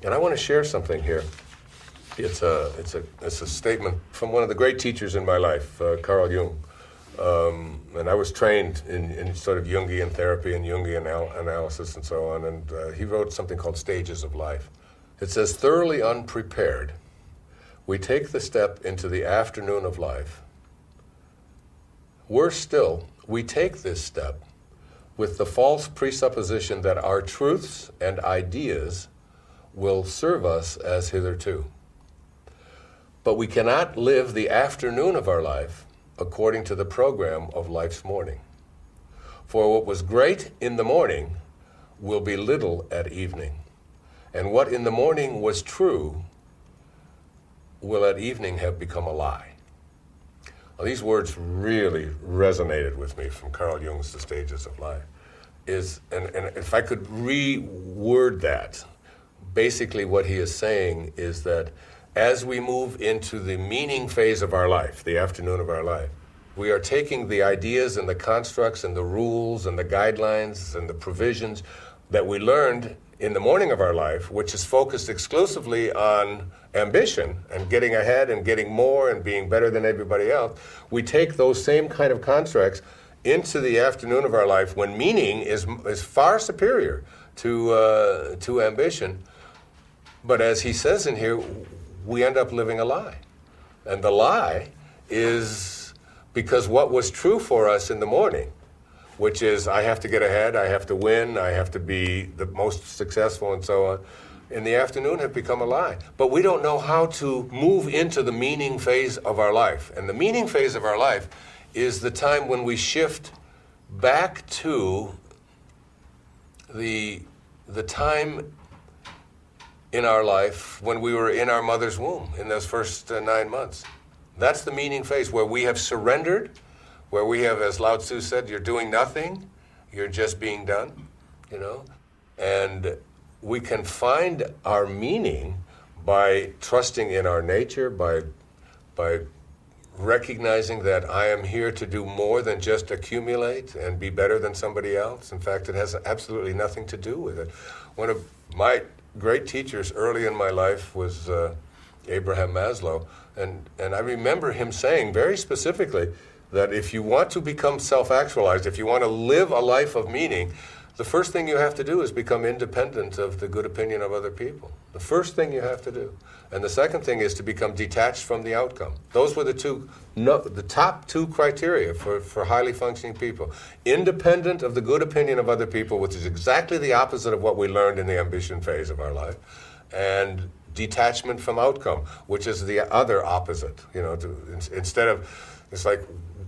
And I want to share something here. It's a statement from one of the great teachers in my life, Carl Jung. And I was trained in sort of Jungian therapy and Jungian analysis and so on, and he wrote something called Stages of Life. It says, thoroughly unprepared, we take the step into the afternoon of life. Worse still, we take this step with the false presupposition that our truths and ideas will serve us as hitherto. But we cannot live the afternoon of our life according to the program of life's morning. For what was great in the morning will be little at evening, and what in the morning was true will at evening have become a lie. Well, these words really resonated with me from Carl Jung's The Stages of Life. And if I could reword that, basically what he is saying is that as we move into the meaning phase of our life, the afternoon of our life, we are taking the ideas and the constructs and the rules and the guidelines and the provisions that we learned in the morning of our life, which is focused exclusively on ambition and getting ahead and getting more and being better than everybody else. We take those same kind of constructs into the afternoon of our life when meaning is far superior to ambition. But as he says in here, we end up living a lie. And the lie is because what was true for us in the morning, which is I have to get ahead, I have to win, I have to be the most successful and so on, in the afternoon have become a lie. But we don't know how to move into the meaning phase of our life. And the meaning phase of our life is the time when we shift back to the time in our life when we were in our mother's womb in those first 9 months. That's the meaning phase where we have surrendered, where we have, as Lao Tzu said, you're doing nothing, you're just being done, you know? And we can find our meaning by trusting in our nature, by recognizing that I am here to do more than just accumulate and be better than somebody else. In fact, it has absolutely nothing to do with it. One of my great teachers early in my life was Abraham Maslow, and I remember him saying very specifically that if you want to become self-actualized, if you want to live a life of meaning, the first thing you have to do is become independent of the good opinion of other people. The first thing you have to do. And the second thing is to become detached from the outcome. Those were the top two criteria for highly functioning people. Independent of the good opinion of other people, which is exactly the opposite of what we learned in the ambition phase of our life, and detachment from outcome, which is the other opposite. You know, instead of, it's like,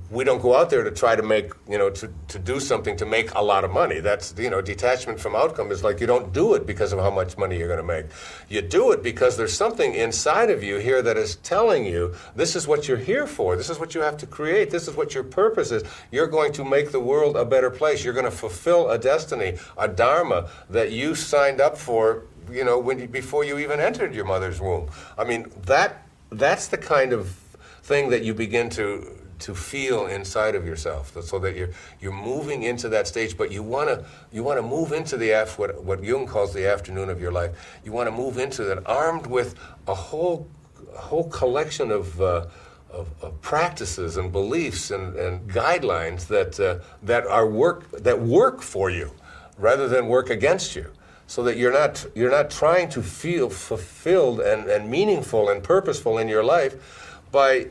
we don't go out there to try to make, you know, to do something to make a lot of money. That's, you know, detachment from outcome is like you don't do it because of how much money you're going to make. You do it because there's something inside of you here that is telling you this is what you're here for. This is what you have to create. This is what your purpose is. You're going to make the world a better place. You're going to fulfill a destiny, a dharma that you signed up for, you know, before you even entered your mother's womb. I mean, that's the kind of thing that you begin to feel inside of yourself, so that you're moving into that stage. But you want to move into what Jung calls the afternoon of your life. You want to move into that armed with a whole collection of practices and beliefs and guidelines that work for you rather than work against you. So that you're not trying to feel fulfilled and meaningful and purposeful in your life by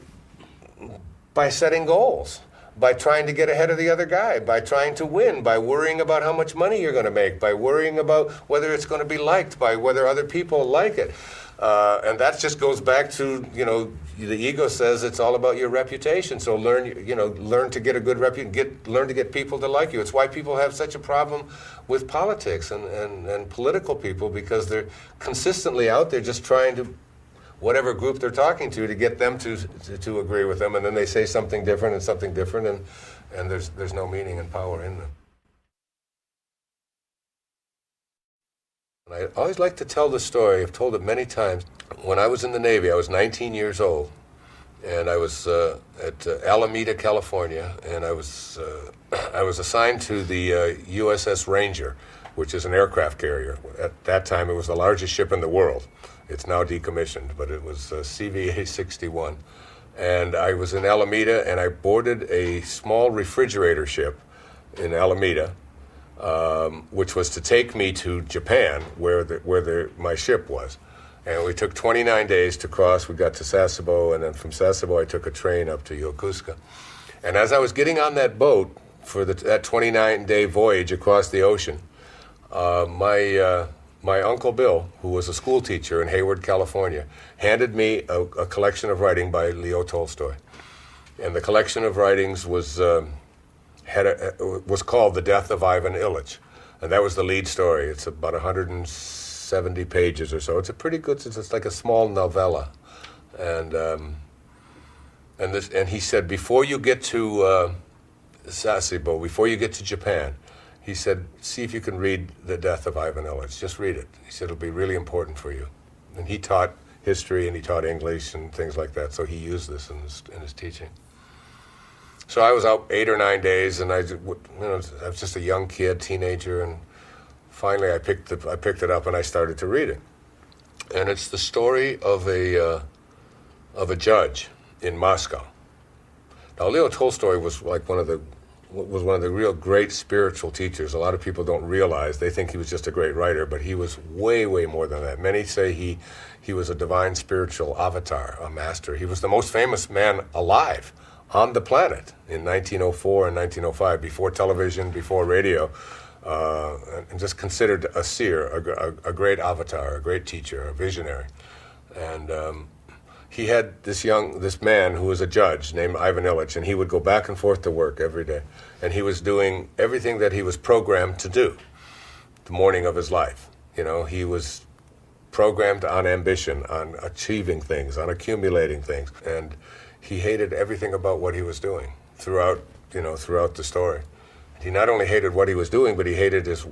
setting goals, by trying to get ahead of the other guy, by trying to win, by worrying about how much money you're going to make, by worrying about whether it's going to be liked, by whether other people like it. And that just goes back to, you know, the ego says it's all about your reputation. So learn to get a good reputation, learn to get people to like you. It's why people have such a problem with politics and political people, because they're consistently out there just trying to, whatever group they're talking to get them to agree with them, and then they say something different, and there's no meaning and power in them. And I always like to tell the story, I've told it many times. When I was in the Navy, I was 19 years old, and I was at Alameda, California, and I was assigned to the USS Ranger, which is an aircraft carrier. At that time, it was the largest ship in the world. It's now decommissioned, but it was CVA-61. And I was in Alameda, and I boarded a small refrigerator ship in Alameda, which was to take me to Japan, where my ship was. And we took 29 days to cross. We got to Sasebo, and then from Sasebo, I took a train up to Yokosuka. And as I was getting on that boat for that 29-day voyage across the ocean, my Uncle Bill, who was a school teacher in Hayward, California, handed me a collection of writing by Leo Tolstoy. And the collection of writings was called The Death of Ivan Ilyich. And that was the lead story. It's about 170 pages or so. It's a pretty good, it's like a small novella. And he said, before you get to Sasebo, before you get to Japan, he said, see if you can read The Death of Ivan Ilyich. Just read it. He said, it'll be really important for you. And he taught history and he taught English and things like that, so he used this in his teaching. So I was out 8 or 9 days, and I was just a young kid, teenager, and finally I picked it up and I started to read it. And it's the story of a judge in Moscow. Now, Leo Tolstoy was like one of the real great spiritual teachers. A lot of people don't realize. They think he was just a great writer, but he was way, way more than that. Many say he was a divine spiritual avatar, a master. He was the most famous man alive on the planet in 1904 and 1905, before television, before radio, and just considered a seer, a great avatar, a great teacher, a visionary. And he had this man who was a judge named Ivan Ilyich, and he would go back and forth to work every day. And he was doing everything that he was programmed to do the morning of his life. You know, he was programmed on ambition, on achieving things, on accumulating things. And he hated everything about what he was doing throughout the story. He not only hated what he was doing, but he hated his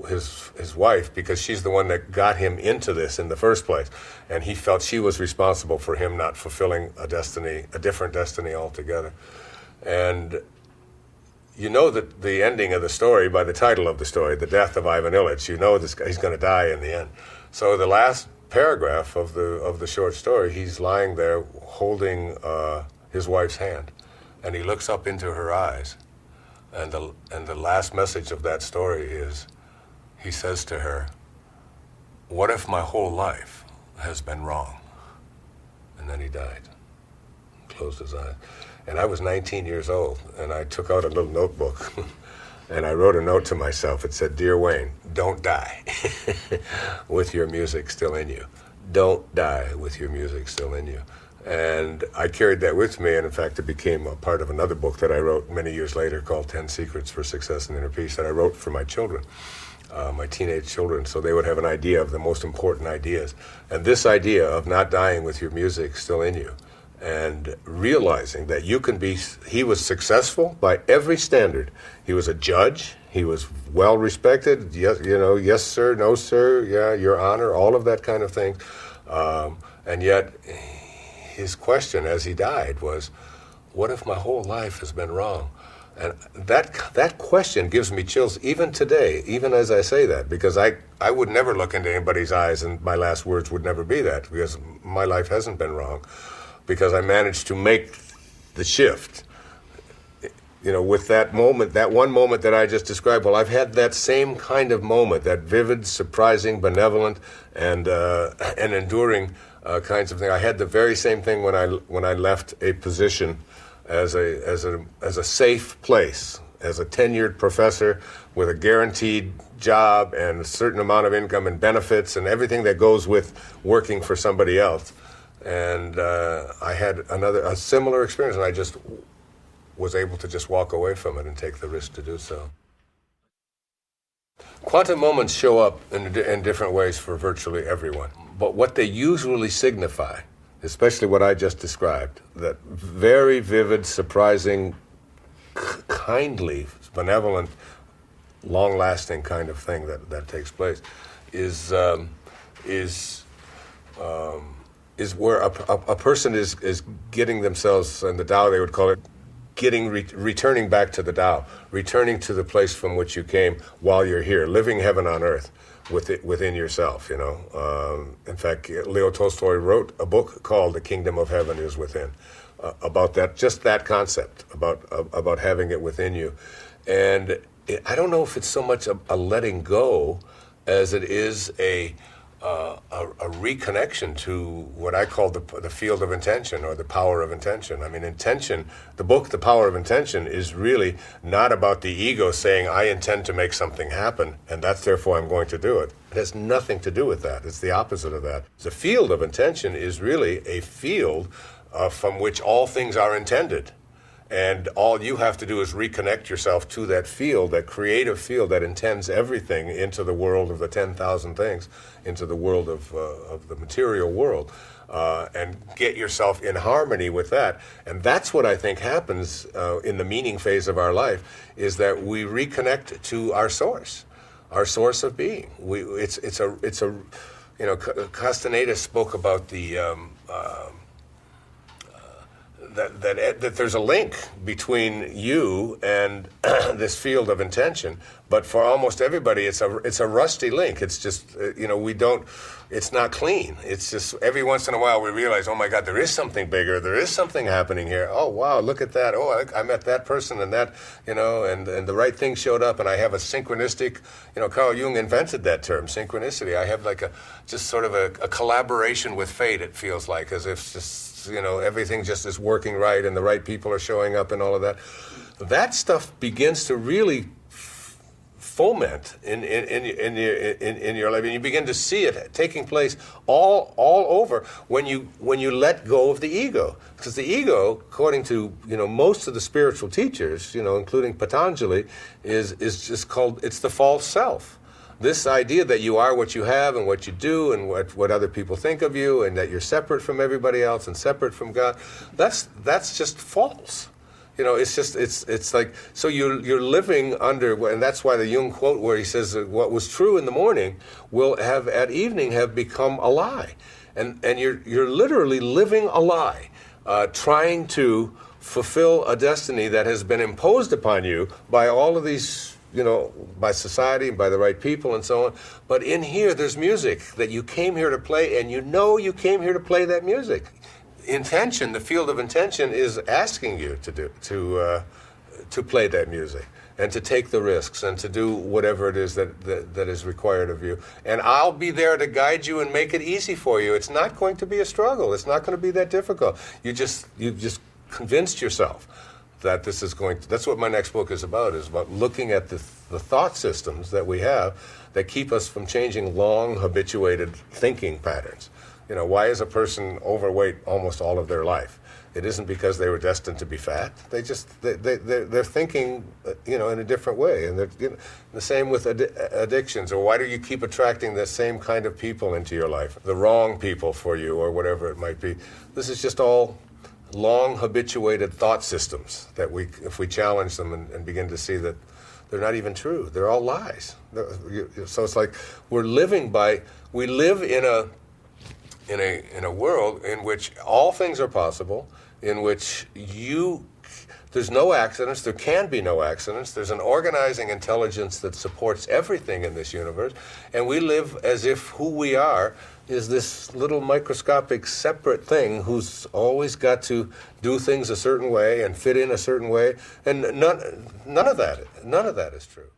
wife, because she's the one that got him into this in the first place. And he felt she was responsible for him not fulfilling a different destiny altogether. And you know that the ending of the story by the title of the story, The Death of Ivan Ilyich. You know this guy, he's going to die in the end. So the last paragraph of the short story, he's lying there holding his wife's hand, and he looks up into her eyes. And the last message of that story is, he says to her, what if my whole life has been wrong? And then he died, closed his eyes. And I was 19 years old, and I took out a little notebook, and I wrote a note to myself. It said, Dear Wayne, don't die with your music still in you. Don't die with your music still in you. And I carried that with me, and in fact, it became a part of another book that I wrote many years later called 10 Secrets for Success and Inner Peace, that I wrote for my children, my teenage children, so they would have an idea of the most important ideas. And this idea of not dying with your music still in you, and realizing that you can be, he was successful by every standard. He was a judge, he was well respected, yes, yes sir, no sir, yeah, your honor, all of that kind of thing. And yet, his question as he died was, what if my whole life has been wrong? And that question gives me chills even today, even as I say that, because I would never look into anybody's eyes, and my last words would never be that, because my life hasn't been wrong, because I managed to make the shift. With that moment, that one moment that I just described, well, I've had that same kind of moment, that vivid, surprising, benevolent, and enduring kinds of thing. I had the very same thing when I left a position as a safe place, as a tenured professor with a guaranteed job and a certain amount of income and benefits and everything that goes with working for somebody else. And I had a similar experience, and I just was able to just walk away from it and take the risk to do so. Quantum moments show up in different ways for virtually everyone. But what they usually signify, especially what I just described, that very vivid, surprising, kindly, benevolent, long-lasting kind of thing that takes place, is where a person is getting themselves, in the Tao they would call it, returning back to the Tao, returning to the place from which you came while you're here, living heaven on earth within yourself, you know. In fact, Leo Tolstoy wrote a book called The Kingdom of Heaven is Within, about that, just that concept, about having it within you. And I don't know if it's so much a letting go as it is a reconnection to what I call the field of intention, or the power of intention. I mean, intention, the book, The Power of Intention, is really not about the ego saying, I intend to make something happen, and that's therefore I'm going to do it. It has nothing to do with that. It's the opposite of that. The field of intention is really a field from which all things are intended. And all you have to do is reconnect yourself to that field, that creative field that intends everything into the world of the 10,000 things, into the world of the material world, and get yourself in harmony with that. And that's what I think happens in the meaning phase of our life, is that we reconnect to our source of being. It's a you know, Castaneda spoke about the that there's a link between you and this field of intention, but for almost everybody, it's a rusty link. It's just you know, it's not clean. It's just every once in a while we realize, oh my God, there is something bigger. There is something happening here. Oh wow, look at that. Oh, I met that person, and that, you know, and the right thing showed up, and I have a synchronistic. You know, Carl Jung invented that term, synchronicity. I have like a collaboration with fate. It feels like, as if just, you know, everything just is working right, and the right people are showing up, and all of that. That stuff begins to really foment in your life, and you begin to see it taking place all over when you let go of the ego. Because the ego, according to, you know, most of the spiritual teachers, you know, including Patanjali, is just called, it's the false self. This idea that you are what you have and what you do and what other people think of you, and that you're separate from everybody else and separate from God, that's just false. You know, it's just, it's like, so you're living under, and that's why the Jung quote where he says that what was true in the morning will have, at evening, have become a lie. And you're literally living a lie, trying to fulfill a destiny that has been imposed upon you by all of these, you know, by society and by the right people and so on. But in here, there's music that you came here to play, and you know you came here to play that music. Intention, the field of intention, is asking you to play that music, and to take the risks, and to do whatever it is that is required of you. And I'll be there to guide you and make it easy for you. It's not going to be a struggle. It's not going to be that difficult. You've just convinced yourself that this is going to, that's what my next book is about looking at the thought systems that we have that keep us from changing long habituated thinking patterns. You know, why is a person overweight almost all of their life? It isn't because they were destined to be fat. They're thinking, you know, in a different way. And you know, the same with addictions. Or why do you keep attracting the same kind of people into your life? The wrong people for you, or whatever it might be. This is just all long habituated thought systems that if we challenge them and begin to see that they're not even true. They're all lies. So it's like we live in a world in which all things are possible, in which there's no accidents, there can be no accidents, there's an organizing intelligence that supports everything in this universe, and we live as if who we are is this little microscopic separate thing who's always got to do things a certain way and fit in a certain way, and none of that is true.